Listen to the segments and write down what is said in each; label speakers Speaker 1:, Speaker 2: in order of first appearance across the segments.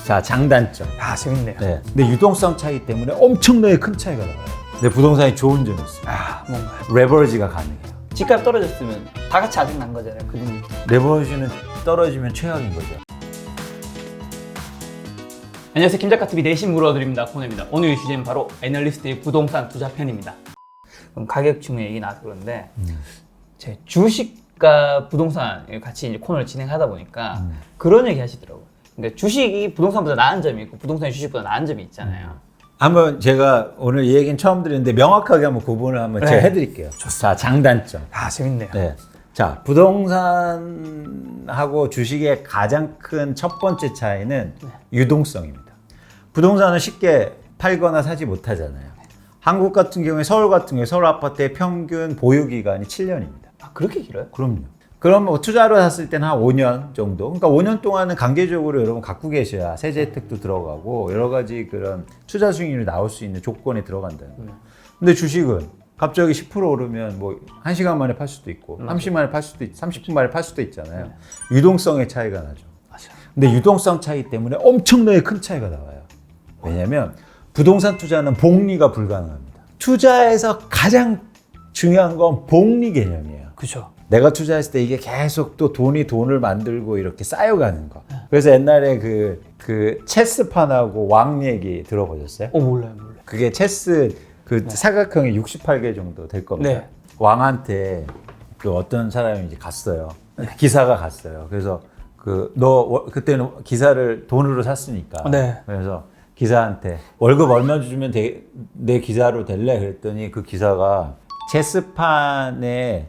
Speaker 1: 자, 장단점.
Speaker 2: 아, 재밌네요.
Speaker 1: 네. 근데 유동성 차이 때문에 엄청나게 큰 차이가 나와요. 근데 부동산이 좋은 점이 있어요.
Speaker 2: 아, 뭔가요?
Speaker 1: 레버리지가 가능해요.
Speaker 2: 집값 떨어졌으면 다 같이 아직 난 거잖아요. 그 돈이.
Speaker 1: 레버리지는 떨어지면 최악인 거죠.
Speaker 2: 안녕하세요. 김작가TV 내신 물어드립니다. 코너입니다. 오늘 주제는 바로 애널리스트의 부동산 투자 편입니다. 그럼 가격 중에 얘기 나와서 그런데 제 주식과 부동산 같이 이제 코너를 진행하다 보니까 그런 얘기 하시더라고요. 그러니까 주식이 부동산보다 나은 점이 있고 부동산이 주식보다 나은 점이 있잖아요.
Speaker 1: 한번 제가 오늘 이 얘기는 처음 드리는데 명확하게 한번 구분을 한번
Speaker 2: 네.
Speaker 1: 제가 해드릴게요. 자, 장단점.
Speaker 2: 아, 재밌네요.
Speaker 1: 네. 자, 부동산하고 주식의 가장 큰 첫 번째 차이는 유동성입니다. 부동산은 쉽게 팔거나 사지 못하잖아요. 한국 같은 경우에 서울 같은 경우에 서울 아파트의 평균 보유 기간이 7년입니다.
Speaker 2: 아, 그렇게 길어요?
Speaker 1: 그럼요. 그럼 뭐 투자로 샀을 때는 한 5년 정도. 그러니까 5년 동안은 강제적으로 여러분 갖고 계셔야 세제 혜택도 들어가고 여러 가지 그런 투자 수익률이 나올 수 있는 조건에 들어간다는 거예요. 근데 주식은 갑자기 10% 오르면 뭐 1시간 만에 팔 수도 있고 30분 만에 팔 수도 있고 30분 만에 팔 수도 있잖아요. 유동성의 차이가 나죠.
Speaker 2: 맞아요.
Speaker 1: 근데 유동성 차이 때문에 엄청나게 큰 차이가 나와요. 왜냐면 부동산 투자는 복리가 불가능합니다. 투자에서 가장 중요한 건 복리 개념이에요.
Speaker 2: 그죠.
Speaker 1: 내가 투자했을 때 이게 계속 또 돈을 만들고 이렇게 쌓여가는 거. 그래서 옛날에 그 체스판하고 왕 얘기 들어보셨어요?
Speaker 2: 몰라요.
Speaker 1: 그게 체스 그 사각형이 68개 정도 될 겁니다.
Speaker 2: 네.
Speaker 1: 왕한테 그 어떤 사람이 이제 갔어요. 기사가 갔어요. 그래서 너 그때는 기사를 돈으로 샀으니까.
Speaker 2: 네.
Speaker 1: 그래서 기사한테 월급 얼마 주면 내 기사로 될래? 그랬더니 그 기사가 체스판에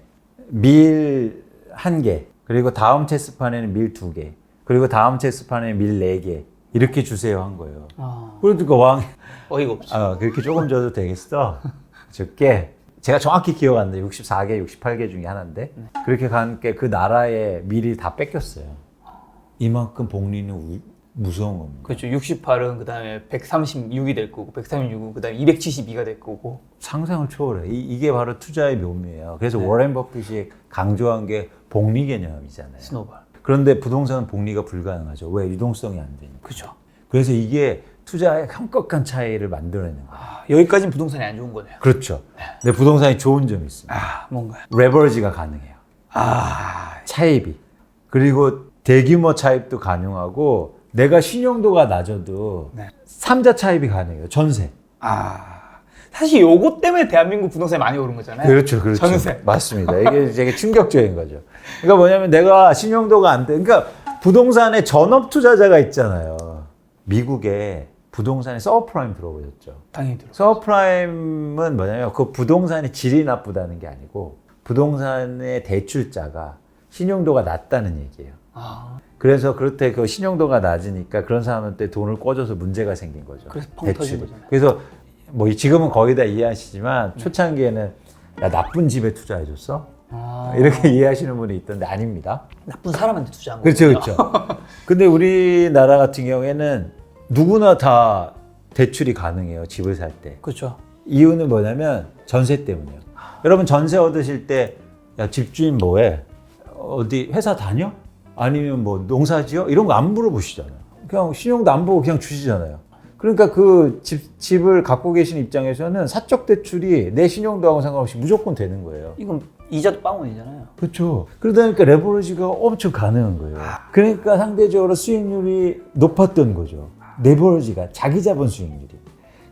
Speaker 1: 밀 1개, 그리고 다음 체스판에는 밀 2개, 그리고 다음 체스판에는 밀 4개 이렇게 주세요 한 거예요. 그러니까 왕이
Speaker 2: 어이가 없죠.
Speaker 1: 그렇게 조금 줘도 되겠어? 줄게. 제가 정확히 기억 안 나요. 64개, 68개 중에 하나인데 그렇게 가니까 그 나라의 밀이 다 뺏겼어요. 이만큼 복리는 무서운 겁니다.
Speaker 2: 그렇죠. 68은 그 다음에 136이 될 거고 136은 그 다음에 272가 될 거고.
Speaker 1: 상상을 초월해. 이게 바로 투자의 묘미예요. 그래서 워렌 버핏이 강조한 게 복리 개념이잖아요.
Speaker 2: 스노볼.
Speaker 1: 그런데 부동산은 복리가 불가능하죠. 왜? 유동성이 안 되니까.
Speaker 2: 그죠.
Speaker 1: 그래서 이게 투자의 현격한 차이를 만들어내는 거예요.
Speaker 2: 여기까지는 부동산이 안 좋은 거네요.
Speaker 1: 그렇죠. 근데 부동산이 좋은 점이 있습니다.
Speaker 2: 뭔가요?
Speaker 1: 레버리지가 가능해요. 차입이. 그리고 대규모 차입도 가능하고 내가 신용도가 낮아도 삼자 차입이 가능해요. 전세.
Speaker 2: 사실 요거 때문에 대한민국 부동산이 많이 오른 거잖아요.
Speaker 1: 그렇죠.
Speaker 2: 전세.
Speaker 1: 맞습니다. 이게 되게 충격적인 거죠. 그러니까 뭐냐면 내가 신용도가 안 돼. 그러니까 부동산에 전업 투자자가 있잖아요. 미국에 부동산에 서브프라임 들어보셨죠?
Speaker 2: 당연히 들어.
Speaker 1: 서브프라임은 뭐냐면 그 부동산의 질이 나쁘다는 게 아니고 부동산의 대출자가 신용도가 낮다는 얘기예요. 그래서 그렇대 그 신용도가 낮으니까 그런 사람한테 돈을 꿔줘서 문제가 생긴 거죠.
Speaker 2: 그래서 펑 터진 거잖아요.
Speaker 1: 그래서 뭐 지금은 거의 다 이해하시지만 초창기에는 야 나쁜 집에 투자해줬어? 이렇게 이해하시는 분이 있던데 아닙니다.
Speaker 2: 나쁜 사람한테 투자한
Speaker 1: 그렇죠,
Speaker 2: 거죠.
Speaker 1: 그렇죠. 근데 우리나라 같은 경우에는 누구나 다 대출이 가능해요. 집을 살 때.
Speaker 2: 그렇죠.
Speaker 1: 이유는 뭐냐면 전세 때문이에요. 여러분 전세 얻으실 때 야 집주인 뭐해? 어디 회사 다녀? 아니면 뭐 농사 지어? 이런 거 안 물어보시잖아요. 그냥 신용도 안 보고 그냥 주시잖아요. 그러니까 그 집을 갖고 계신 입장에서는 사적 대출이 내 신용도하고 상관없이 무조건 되는 거예요.
Speaker 2: 이건 이자도 빵원이잖아요.
Speaker 1: 그렇죠. 그러다 보니까 레버리지가 엄청 가능한 거예요. 그러니까 상대적으로 수익률이 높았던 거죠. 레버리지가 자기 자본 수익률이.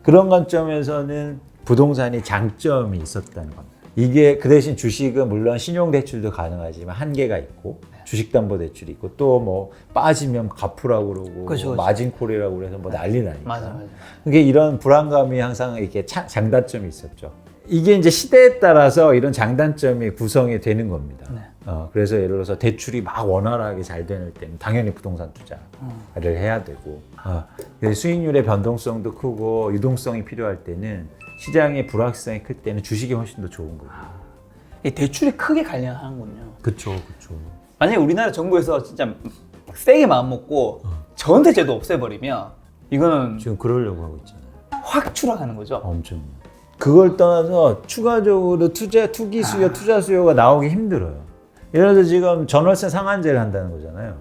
Speaker 1: 그런 관점에서는 부동산이 장점이 있었다는 겁니다. 이게 그 대신 주식은 물론 신용대출도 가능하지만 한계가 있고 주식담보대출이 있고 또 뭐 빠지면 갚으라고 그러고
Speaker 2: 그렇죠.
Speaker 1: 마진콜이라고 그래서 뭐 난리 나니까.
Speaker 2: 맞아.
Speaker 1: 그게 이런 불안감이 항상 이렇게 장단점이 있었죠. 이게 이제 시대에 따라서 이런 장단점이 구성이 되는 겁니다. 그래서 예를 들어서 대출이 막 원활하게 잘 되는 때는 당연히 부동산 투자를 해야 되고 수익률의 변동성도 크고 유동성이 필요할 때는 시장의 불확실성이 클 때는 주식이 훨씬 더 좋은 거예요.
Speaker 2: 이 대출이 크게 관련하는군요.
Speaker 1: 그렇죠.
Speaker 2: 만약에 우리나라 정부에서 진짜 세게 마음먹고 전세제도 없애버리면 이거는
Speaker 1: 지금 그러려고 하고 있잖아요.
Speaker 2: 확 추락하는 거죠.
Speaker 1: 엄청. 그걸 떠나서 추가적으로 투기 수요, 투자 수요가 나오기 힘들어요. 예를 들어서 지금 전월세 상한제를 한다는 거잖아요.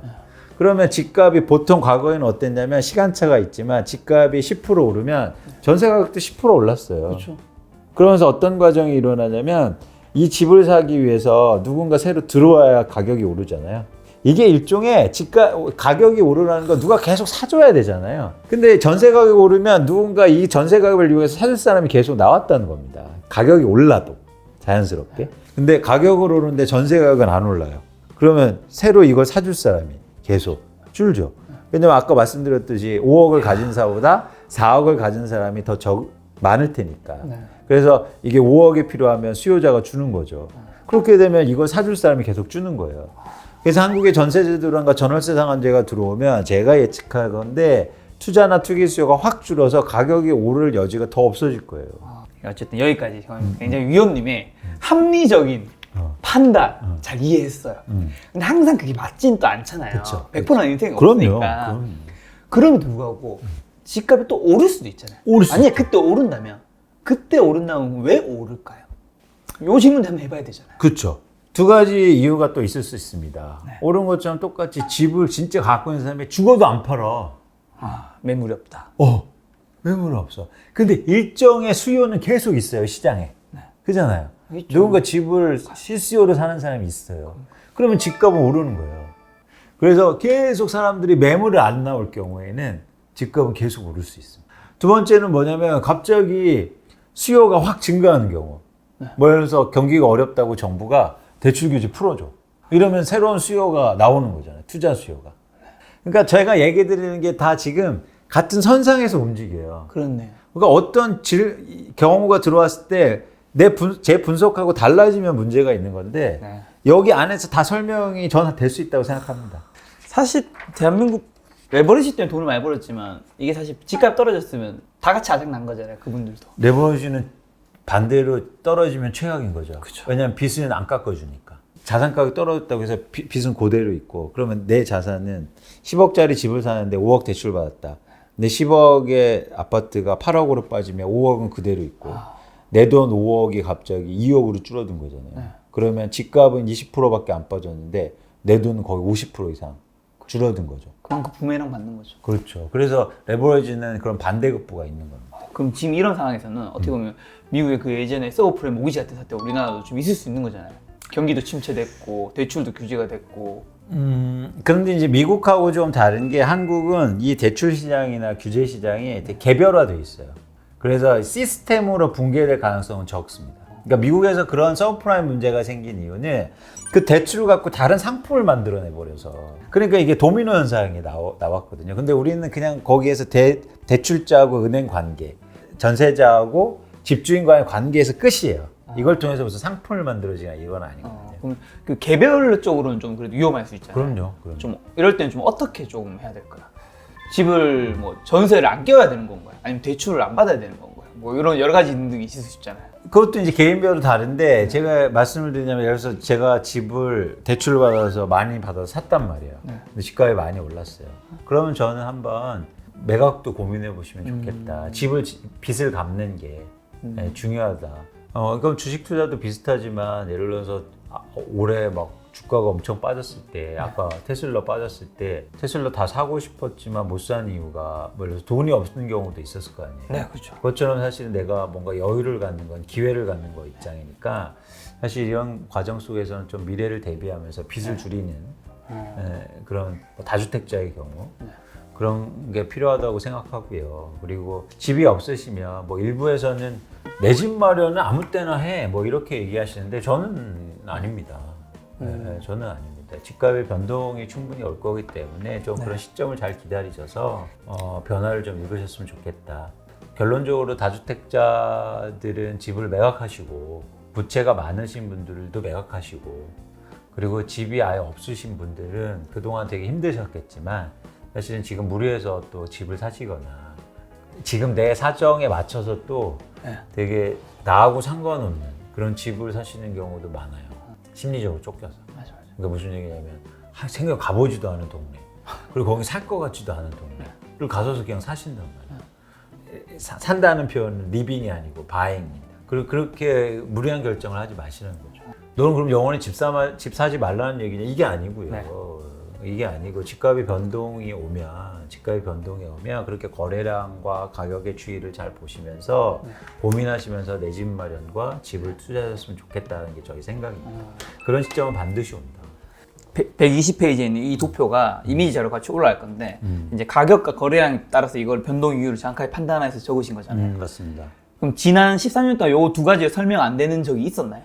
Speaker 1: 그러면 집값이 보통 과거에는 어땠냐면 시간차가 있지만 집값이 10% 오르면 전세 가격도 10% 올랐어요.
Speaker 2: 그렇죠.
Speaker 1: 그러면서 어떤 과정이 일어나냐면 이 집을 사기 위해서 누군가 새로 들어와야 가격이 오르잖아요. 이게 일종의 집값 가격이 오르라는 거 누가 계속 사줘야 되잖아요. 근데 전세 가격이 오르면 누군가 이 전세 가격을 이용해서 사줄 사람이 계속 나왔다는 겁니다. 가격이 올라도 자연스럽게. 근데 가격을 오르는데 전세 가격은 안 올라요. 그러면 새로 이걸 사줄 사람이 계속 줄죠. 왜냐면 아까 말씀드렸듯이 5억을 가진 사보다 4억을 가진 사람이 더 많을 테니까.
Speaker 2: 네.
Speaker 1: 그래서 이게 5억이 필요하면 수요자가 주는 거죠. 그렇게 되면 이걸 사줄 사람이 계속 주는 거예요. 그래서 한국의 전세제도란가 전월세 상한제가 들어오면 제가 예측할 건데 투자나 투기 수요가 확 줄어서 가격이 오를 여지가 더 없어질 거예요.
Speaker 2: 어쨌든 여기까지 저는 굉장히 위원님의 합리적인 판단 잘 이해했어요. 근데 항상 그게 맞지는 또 않잖아요.
Speaker 1: 그쵸.
Speaker 2: 100%는 인생이
Speaker 1: 그럼요.
Speaker 2: 없으니까. 그럼에도 불구하고 집값이 또 오를 수도 있잖아요.
Speaker 1: 오를 수
Speaker 2: 만약에 그때 오른다면 왜 오를까요? 요 질문 한번 해봐야 되잖아요.
Speaker 1: 그렇죠. 두 가지 이유가 또 있을 수 있습니다.
Speaker 2: 네.
Speaker 1: 오른 것처럼 똑같이 집을 진짜 갖고 있는 사람이 죽어도 안 팔아.
Speaker 2: 매물이 없다.
Speaker 1: 매물은 없어. 근데 일정의 수요는 계속 있어요, 시장에.
Speaker 2: 네.
Speaker 1: 그잖아요.
Speaker 2: 있죠.
Speaker 1: 누군가 집을 실수요로 사는 사람이 있어요. 그러면 집값은 오르는 거예요. 그래서 계속 사람들이 매물을 안 나올 경우에는 집값은 계속 오를 수 있습니다. 두 번째는 뭐냐면 갑자기 수요가 확 증가하는 경우. 뭐 예를 들어서 경기가 어렵다고 정부가 대출 규제 풀어줘. 이러면 새로운 수요가 나오는 거잖아요. 투자 수요가. 그러니까 제가 얘기 드리는 게 다 지금 같은 선상에서 움직여요.
Speaker 2: 그렇네요.
Speaker 1: 그러니까 어떤 경우가 들어왔을 때 제 분석하고 달라지면 문제가 있는 건데
Speaker 2: 네.
Speaker 1: 여기 안에서 다 설명이 저는 될 수 있다고 생각합니다.
Speaker 2: 사실 대한민국 레버리지 때문에 돈을 많이 벌었지만 이게 사실 집값 떨어졌으면 다 같이 아작 난 거잖아요. 그분들도.
Speaker 1: 레버리지는 반대로 떨어지면 최악인 거죠.
Speaker 2: 그쵸.
Speaker 1: 왜냐하면 빚은 안 깎아주니까. 자산 가격이 떨어졌다고 해서 빚은 그대로 있고 그러면 내 자산은 10억짜리 집을 사는데 5억 대출 받았다. 근데 10억의 아파트가 8억으로 빠지면 5억은 그대로 있고 내 돈 5억이 갑자기 2억으로 줄어든 거잖아요.
Speaker 2: 네.
Speaker 1: 그러면 집값은 20%밖에 안 빠졌는데 내 돈은 거의 50% 이상 줄어든 거죠.
Speaker 2: 그만큼 부메랑 받는 거죠.
Speaker 1: 그렇죠. 그래서 레버리지는 그런 반대급부가 있는 겁니다.
Speaker 2: 그럼 지금 이런 상황에서는 어떻게 보면 미국의 그 예전에 서브프라임 모기지 같은 사태 우리나라도 좀 있을 수 있는 거잖아요. 경기도 침체됐고 대출도 규제가 됐고.
Speaker 1: 그런데 이제 미국하고 좀 다른 게 한국은 이 대출 시장이나 규제 시장이 되게 개별화되어 있어요. 그래서 시스템으로 붕괴될 가능성은 적습니다. 그러니까 미국에서 그런 서브프라임 문제가 생긴 이유는 그 대출을 갖고 다른 상품을 만들어내 버려서 그러니까 이게 도미노 현상이 나왔거든요. 근데 우리는 그냥 거기에서 대출자하고 은행 관계, 전세자하고 집주인과의 관계에서 끝이에요. 이걸 통해서 무슨 상품을 만들어지나 이건 아니거든요.
Speaker 2: 그럼 그 개별 쪽으로는 좀 그래도 위험할 수 있잖아요.
Speaker 1: 그럼요.
Speaker 2: 좀 이럴 때는 좀 어떻게 조금 해야 될까요? 집을 뭐 전세를 안 껴야 되는 건가요? 아니면 대출을 안 받아야 되는 건가요? 뭐 이런 여러 가지 등등이 있을 수 있잖아요.
Speaker 1: 그것도 이제 개인별로 다른데 제가 말씀을 드리냐면 예를 들어서 제가 집을 대출을 받아서 많이 받아서 샀단 말이에요. 근데 집값이 많이 올랐어요. 그러면 저는 한번 매각도 고민해 보시면 좋겠다. 빚을 갚는 게 중요하다. 그럼 주식 투자도 비슷하지만 예를 들어서 올해 막 주가가 엄청 빠졌을 때 아까 테슬라 빠졌을 때 테슬라 다 사고 싶었지만 못 산 이유가 뭐 예를 들어서 돈이 없는 경우도 있었을 거 아니에요.
Speaker 2: 네, 그렇죠.
Speaker 1: 그것처럼 사실은 내가 뭔가 여유를 갖는 건 기회를 갖는 거 입장이니까 사실 이런 과정 속에서는 좀 미래를 대비하면서 빚을 줄이는 그런 뭐 다주택자의 경우 그런 게 필요하다고 생각하고요. 그리고 집이 없으시면 뭐 일부에서는 내 집 마련은 아무 때나 해 뭐 이렇게 얘기하시는데 저는 아닙니다. 저는 아닙니다. 집값의 변동이 충분히 올 거기 때문에 좀 그런 시점을 잘 기다리셔서 변화를 좀 읽으셨으면 좋겠다. 결론적으로 다주택자들은 집을 매각하시고 부채가 많으신 분들도 매각하시고 그리고 집이 아예 없으신 분들은 그동안 되게 힘드셨겠지만 사실은 지금 무리해서 또 집을 사시거나 지금 내 사정에 맞춰서 또 되게 나하고 상관없는 그런 집을 사시는 경우도 많아요. 심리적으로 쫓겨서.
Speaker 2: 맞아.
Speaker 1: 그러니까 무슨 얘기냐면 생각 가보지도 않은 동네 그리고 거기 살 것 같지도 않은 동네 그리고 가서서 그냥 사신단 말이에요. 산다는 표현은 리빙이 아니고 바잉입니다. 그리고 그렇게 무리한 결정을 하지 마시는 거죠. 너는 그럼 영원히 집 사지 말라는 얘기냐? 이게 아니고요. 이게 아니고 집값이 변동이 오면 그렇게 거래량과 가격의 추이를 잘 보시면서 고민하시면서 내 집 마련과 집을 투자하셨으면 좋겠다는 게 저희 생각입니다. 그런 시점은 반드시 온다.
Speaker 2: 120페이지에 있는 이 도표가 이미지 자료 같이 올라갈 건데 이제 가격과 거래량에 따라서 이걸 변동 이유를 정확하게 판단해서 적으신 거잖아요.
Speaker 1: 맞습니다.
Speaker 2: 그럼 지난 13년 동안 요 두 가지가 설명 안 되는 적이 있었나요?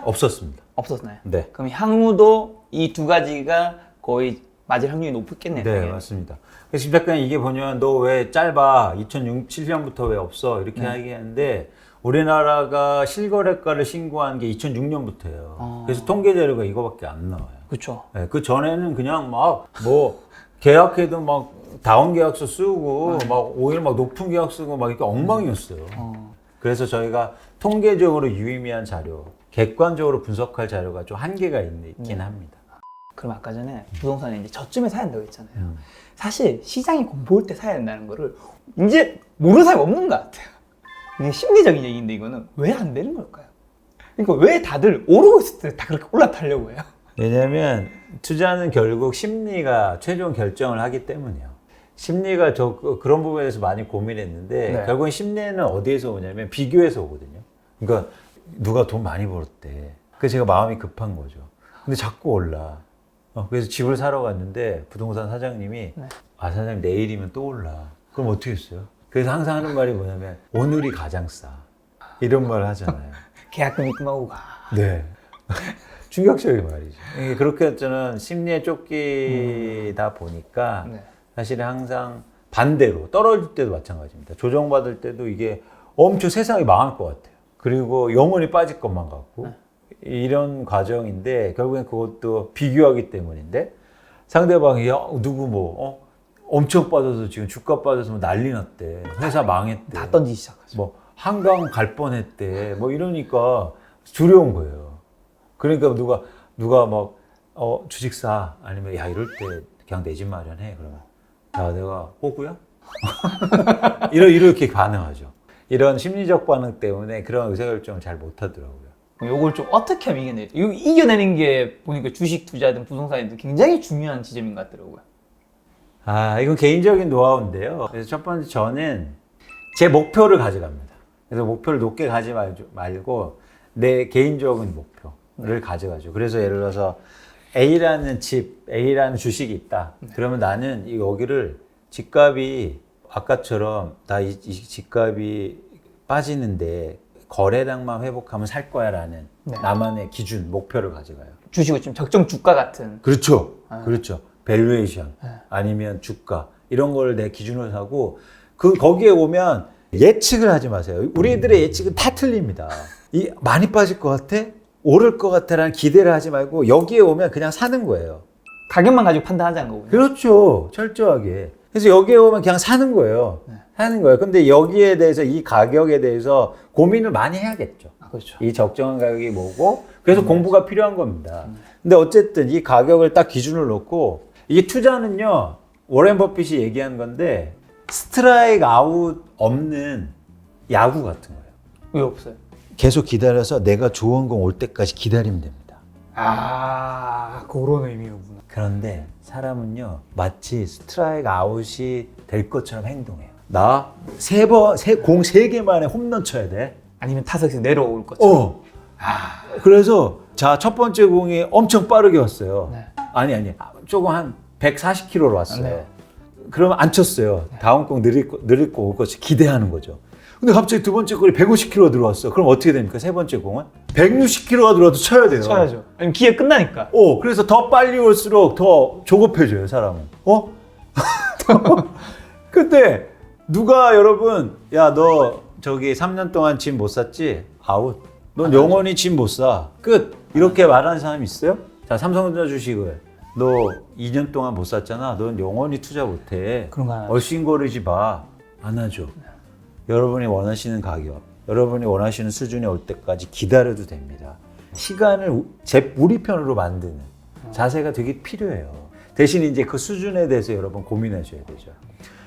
Speaker 1: 없었습니다.
Speaker 2: 없었나요?
Speaker 1: 네.
Speaker 2: 그럼 향후도 이 두 가지가 거의 맞을 확률이 높겠네요.
Speaker 1: 네,
Speaker 2: 당연히.
Speaker 1: 맞습니다. 그래서 심 작가님 이게 보면 너 왜 짧아? 2007년부터 왜 없어? 이렇게 하겠는데 우리나라가 실거래가를 신고한 게 2006년부터예요. 그래서 통계 자료가 이거밖에 안 나와요.
Speaker 2: 그렇죠.
Speaker 1: 네, 그 전에는 그냥 막 뭐 계약해도 막 다운 계약서 쓰고 막 오히려 막 높은 계약 쓰고 막 이렇게 엉망이었어요. 그래서 저희가 통계적으로 유의미한 자료, 객관적으로 분석할 자료가 좀 한계가 있긴 합니다.
Speaker 2: 그럼 아까 전에 부동산에 이제 저쯤에 사야 된다고 했잖아요. 사실 시장이 공포일 때 사야 된다는 거를 이제 모르는 사람이 없는 것 같아요. 이게 심리적인 얘기인데 이거는 왜 안 되는 걸까요? 그러니까 왜 다들 오르고 있을 때 다 그렇게 올라타려고 해요?
Speaker 1: 왜냐하면 투자는 결국 심리가 최종 결정을 하기 때문이에요. 심리가 그런 부분에서 많이 고민했는데
Speaker 2: 네.
Speaker 1: 결국은 심리는 어디에서 오냐면 비교에서 오거든요. 그러니까 누가 돈 많이 벌었대. 그래서 제가 마음이 급한 거죠. 근데 자꾸 올라. 그래서 집을 사러 갔는데 부동산 사장님이 아 사장님 내일이면 또 올라. 그럼 어떻게 했어요? 그래서 항상 하는 말이 뭐냐면 오늘이 가장 싸. 이런 말 하잖아요.
Speaker 2: 계약금 입금하고 가.
Speaker 1: 네. 충격적인 말이죠. 이게 그렇게 저는 심리에 쫓기다 보니까
Speaker 2: 네.
Speaker 1: 사실 항상 반대로 떨어질 때도 마찬가지입니다. 조정받을 때도 이게 엄청 세상이 망할 것 같아요. 그리고 영원히 빠질 것만 같고 이런 과정인데 결국엔 그것도 비교하기 때문인데 상대방이 야, 누구 엄청 빠져서 지금 주가 빠져서 뭐 난리 났대. 회사 망했대.
Speaker 2: 다 던지기 시작하죠.
Speaker 1: 뭐 한강 갈 뻔했대. 뭐 이러니까 두려운 거예요. 그러니까 누가 막 주식 사 아니면 야 이럴 때 그냥 내 집 마련해 그러면 야 내가 호구야? 이렇게 반응하죠. 이런 심리적 반응 때문에 그런 의사결정을 잘 못하더라고요.
Speaker 2: 요걸 좀 어떻게 하면 이겨내요? 이거 이겨내는 게 보니까 주식 투자든 부동산이든 굉장히 중요한 지점인 것 같더라고요.
Speaker 1: 아 이건 개인적인 노하우인데요. 그래서 첫 번째 저는 제 목표를 가져갑니다. 그래서 목표를 높게 가지 말고 내 개인적인 목표를 가져가죠. 그래서 예를 들어서 A라는 A라는 주식이 있다. 그러면 나는 여기를 집값이 아까처럼 이 집값이 빠지는데 거래량만 회복하면 살 거야라는 나만의 기준, 목표를 가져가요.
Speaker 2: 주식은 좀 적정 주가 같은.
Speaker 1: 그렇죠. 그렇죠. 밸류에이션 아니면 주가 이런 걸 내 기준으로 하고 거기에 오면 예측을 하지 마세요. 우리들의 예측은 다 틀립니다. 많이 빠질 것 같아? 오를 것 같아라는 기대를 하지 말고 여기에 오면 그냥 사는 거예요.
Speaker 2: 가격만 가지고 판단하자는 거군요.
Speaker 1: 그렇죠. 철저하게. 그래서 여기에 오면 그냥 사는 거예요. 사는 거예요. 근데 여기에 대해서 이 가격에 대해서 고민을 많이 해야겠죠.
Speaker 2: 그렇죠.
Speaker 1: 이 적정한 가격이 뭐고 그래서 공부가 필요한 겁니다. 근데 어쨌든 이 가격을 딱 기준을 놓고 이게 투자는요. 워렌 버핏이 얘기한 건데 스트라이크 아웃 없는 야구 같은 거예요.
Speaker 2: 왜 없어요?
Speaker 1: 계속 기다려서 내가 좋은 공 올 때까지 기다리면 됩니다.
Speaker 2: 그런 의미로구나.
Speaker 1: 그런데 사람은요 마치 스트라이크 아웃이 될 것처럼 행동해요. 나 공 3개 만에 홈런 쳐야 돼.
Speaker 2: 아니면 타석에서 내려올 것처럼.
Speaker 1: 그래서 첫 번째 공이 엄청 빠르게 왔어요.
Speaker 2: 네.
Speaker 1: 아니 조금 한 140km로 왔어요.
Speaker 2: 네.
Speaker 1: 그러면 안 쳤어요. 다음 공 느릴 거 올 것이 기대하는 거죠. 근데 갑자기 두 번째 공이 150km 들어왔어. 그럼 어떻게 됩니까? 세 번째 공은 160km가 들어와도 쳐야 돼요.
Speaker 2: 쳐야죠. 아니면 기회 끝나니까.
Speaker 1: 그래서 더 빨리 올수록 더 조급해져요, 사람은. 근데 여러분, 야, 너 저기 3년 동안 집 못 샀지? 아웃. 넌 영원히 집 못 사. 끝. 이렇게 말하는 사람이 있어요? 자, 삼성전자 주식을 너 2년 동안 못 샀잖아. 넌 영원히 투자 못 해.
Speaker 2: 그런 거 안 하죠.
Speaker 1: 얼씬거리지 마. 안 하죠. 여러분이 원하시는 가격, 여러분이 원하시는 수준에 올 때까지 기다려도 됩니다. 시간을 우리 편으로 만드는 자세가 되게 필요해요. 대신 이제 그 수준에 대해서 여러분 고민하셔야 되죠.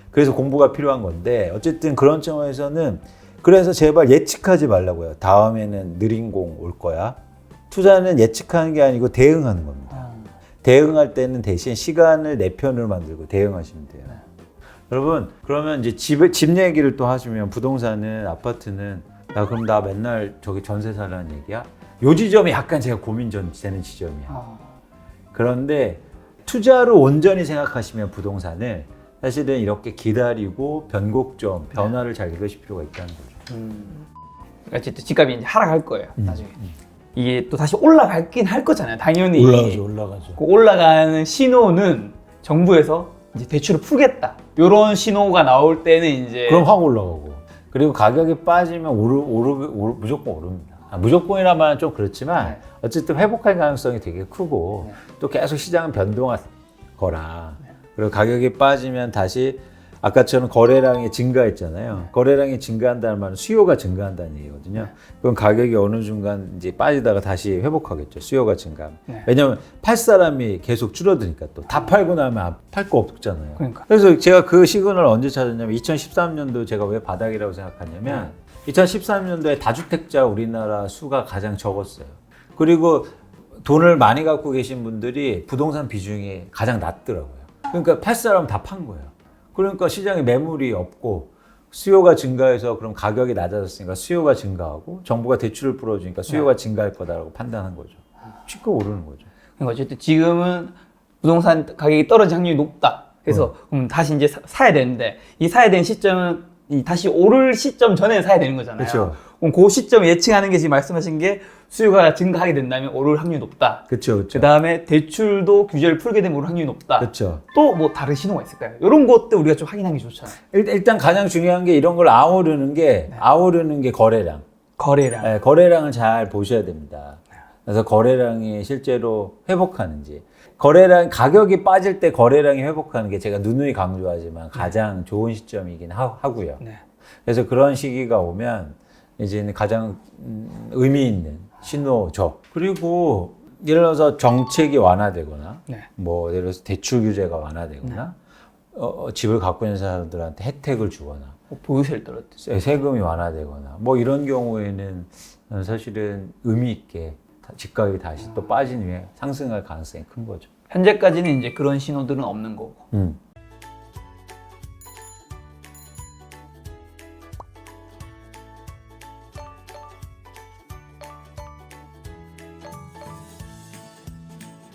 Speaker 1: 그래서 공부가 필요한 건데 어쨌든 그런 차원에서는 그래서 제발 예측하지 말라고요. 다음에는 느린 공 올 거야. 투자는 예측하는 게 아니고 대응하는 겁니다. 대응할 때는 대신 시간을 내 편으로 만들고 대응하시면 돼요. 여러분 그러면 이제 집 얘기를 또 하시면 부동산은 아파트는 야 그럼 나 맨날 저기 전세 살라는 얘기야? 요 지점이 약간 제가 고민되는 지점이야. 그런데 투자로 온전히 생각하시면 부동산을 사실은 이렇게 기다리고 변곡점, 변화를 잘 읽으실 필요가 있다는 거죠.
Speaker 2: 그러니까 집값이 이제 하락할 거예요. 나중에 이게 또 다시 올라가긴 할 거잖아요. 당연히
Speaker 1: 올라가죠.
Speaker 2: 그 올라가는 신호는 정부에서 이제 대출을 풀겠다. 이런 신호가 나올 때는 이제
Speaker 1: 그럼 확 올라가고. 그리고 가격이 빠지면 무조건 오릅니다. 무조건이란 말은 좀 그렇지만 어쨌든 회복할 가능성이 되게 크고 또 계속 시장은 변동할 거라. 그리고 가격이 빠지면 다시 아까처럼 거래량이 증가했잖아요. 거래량이 증가한다는 말은 수요가 증가한다는 얘기거든요. 그럼 가격이 어느 순간 이제 빠지다가 다시 회복하겠죠. 수요가 증가하면. 왜냐하면 팔 사람이 계속 줄어드니까 또 다 팔고 나면 팔 거 없잖아요.
Speaker 2: 그러니까.
Speaker 1: 그래서 제가 그 시그널을 언제 찾았냐면 2013년도 제가 왜 바닥이라고 생각하냐면 2013년도에 다주택자 우리나라 수가 가장 적었어요. 그리고 돈을 많이 갖고 계신 분들이 부동산 비중이 가장 낮더라고요. 그러니까 팔 사람 다 판 거예요. 그러니까 시장에 매물이 없고 수요가 증가해서 그럼 가격이 낮아졌으니까 수요가 증가하고 정부가 대출을 풀어주니까 수요가 증가할 거다라고 판단한 거죠. 쉽게 오르는 거죠.
Speaker 2: 그러니까 어쨌든 지금은 부동산 가격이 떨어질 확률이 높다. 그래서 그럼 다시 이제 사야 되는데 이 사야 되는 시점은 이 다시 오를 시점 전에 사야 되는 거잖아요.
Speaker 1: 그렇죠.
Speaker 2: 그럼 그 시점 예측하는 게 지금 말씀하신 게 수요가 증가하게 된다면 오를 확률이 높다.
Speaker 1: 그렇죠.
Speaker 2: 그 다음에 대출도 규제를 풀게 되면 오를 확률이 높다.
Speaker 1: 그렇죠.
Speaker 2: 또 뭐 다른 신호가 있을까요? 이런 것도 우리가 좀 확인하는 게 좋잖아요.
Speaker 1: 일단 가장 중요한 게 이런 걸 아우르는 게 거래량.
Speaker 2: 거래량.
Speaker 1: 네, 거래량을 잘 보셔야 됩니다. 그래서 거래량이 실제로 회복하는지. 거래량 가격이 빠질 때 거래량이 회복하는 게 제가 누누이 강조하지만 가장 좋은 시점이긴 하고요. 그래서 그런 시기가 오면 이제는 가장 의미 있는 신호죠. 그리고 예를 들어서 정책이 완화되거나 뭐 예를 들어서 대출 규제가 완화되거나 집을 갖고 있는 사람들한테 혜택을 주거나
Speaker 2: 보유세를 떨어뜨려.
Speaker 1: 세금이 완화되거나 뭐 이런 경우에는 사실은 의미 있게 집가격이 다시 또 빠진 후에 상승할 가능성이 큰 거죠.
Speaker 2: 현재까지는 이제 그런 신호들은 없는 거고.